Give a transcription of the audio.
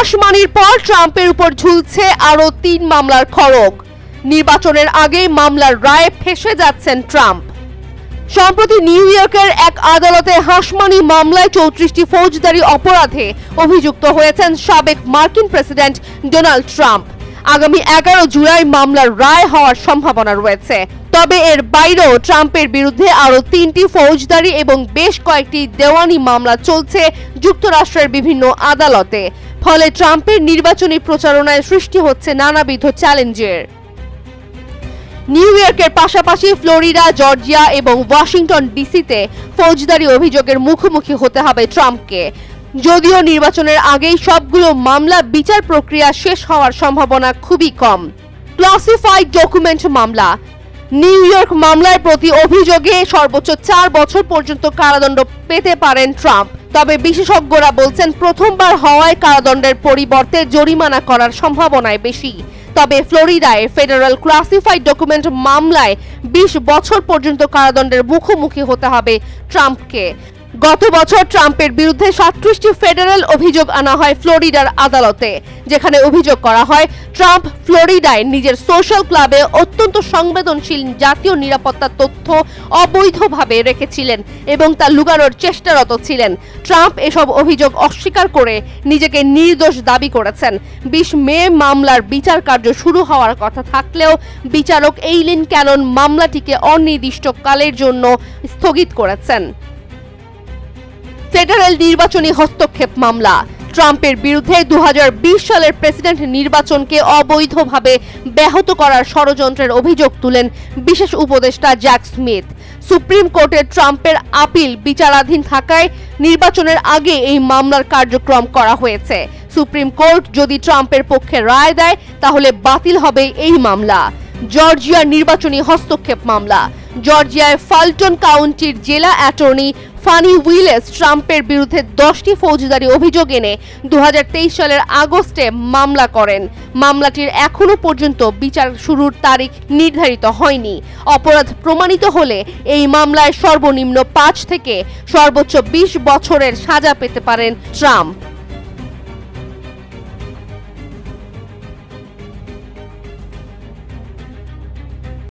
হাসমানির পর ট্রাম্পের উপর ঝুলছে আরো ৩ মামলার খড়গ। নির্বাচনের আগেই মামলার রায়ে ফেঁসে যাচ্ছেন ট্রাম্প। সম্প্রতি নিউ ইয়র্কের এক আদালতে হাসমানি মামলায় ৩৪টি ফৌজদারি অপরাধে অভিযুক্ত হয়েছেন সাবেক মার্কিন প্রেসিডেন্ট ডোনাল্ড ট্রাম্প। আগামী ১১ জুলাই মামলার রায় হওয়ার সম্ভাবনা রয়েছে। তবে এর বাইরেও ট্রাম্পের বিরুদ্ধে আরো ৩টি ফৌজদারি এবং বেশ কয়েকটি দেওয়ানি মামলা চলছে যুক্তরাষ্ট্রের বিভিন্ন আদালতে। ফলে ট্রাম্পের নির্বাচনী প্রচারণায় সৃষ্টি হচ্ছে নানাবিধ চ্যালেঞ্জের। নিউ ইয়র্কের পাশাপাশি ফ্লোরিডা, জর্জিয়া এবং ওয়াশিংটন ডিসিতে ফৌজদারি অভিযোগের মুখোমুখি হতে হবে ট্রাম্পকে। যদিও নির্বাচনের আগেই সবগুলো মামলা বিচার প্রক্রিয়া শেষ হওয়ার সম্ভাবনা খুবই কম। ক্লাসিফাইড ডকুমেন্ট মামলা। নিউ ইয়র্ক মামলার প্রতি অভিযোগে সর্বোচ্চ ৪ বছর পর্যন্ত কারাদণ্ড পেতে পারেন ট্রাম্প। তবে বিশেষজ্ঞরা বলছেন প্রথমবার হওয়ায় কারাদণ্ডের পরিবর্তে জরিমানা করার সম্ভাবনাই বেশি। তবে ফ্লোরিডায় ফেডারেল ক্লাসিফাইড ডকুমেন্ট মামলায় ২০ বছর পর্যন্ত কারাদণ্ডের মুখোমুখি হতে হবে ট্রাম্পকে। গত বছর ট্রাম্পের বিরুদ্ধে ৩৭টি ফেডারেল অভিযোগ আনা হয় ফ্লোরিডার আদালতে, যেখানে অভিযোগ করা হয় ট্রাম্প ফ্লোরিডায় নিজের সোশ্যাল ক্লাবে অত্যন্ত সংবেদনশীল জাতীয় নিরাপত্তা তথ্য অবৈধভাবে রেখেছিলেন এবং তা লুকানোর চেষ্টারত ছিলেন। ট্রাম্প এসব অভিযোগ অস্বীকার করে নিজেকে নির্দোষ দাবি করেছেন। ২০ মে মামলার বিচার কার্য শুরু হওয়ার কথা থাকলেও বিচারক এইলিন ক্যানন মামলাটিকে অনির্দিষ্টকালের জন্য স্থগিত করেছেন। ফেডারেল নির্বাচনী হস্তক্ষেপ মামলা। ট্রাম্পের বিরুদ্ধে ২০২০ সালের প্রেসিডেন্ট নির্বাচনকে অবৈধভাবে ব্যাহত করার ষড়যন্ত্রের অভিযোগ তুলেন বিশেষ উপদেষ্টা জ্যাক স্মিথ। সুপ্রিম কোর্টে ট্রাম্পের আপিল বিচারাধীন থাকায় নির্বাচনের আগে এই মামলার কার্যক্রম করা হয়েছে। সুপ্রিম কোর্ট যদি ট্রাম্পের পক্ষে রায় দেয় তাহলে বাতিল হবে এই মামলা। জর্জিয়া নির্বাচনী হস্তক্ষেপ মামলা। জর্জিয়ায় ফাল্টন কাউন্টির জেলা অ্যাটর্নি ফানি উইলেস ট্রাম্পের বিরুদ্ধে 10টি ফৌজদারি অভিযোগ এনে ২০২৩ সালের আগস্টে মামলা করেন। মামলাটির এখনো পর্যন্ত বিচার শুরুর তারিখ নির্ধারিত হয়নি। অপরাধ প্রমাণিত হলে এই মামলায় সর্বনিম্ন ৫ থেকে সর্বোচ্চ ২০ বছরের সাজা পেতে পারেন ট্রাম্প।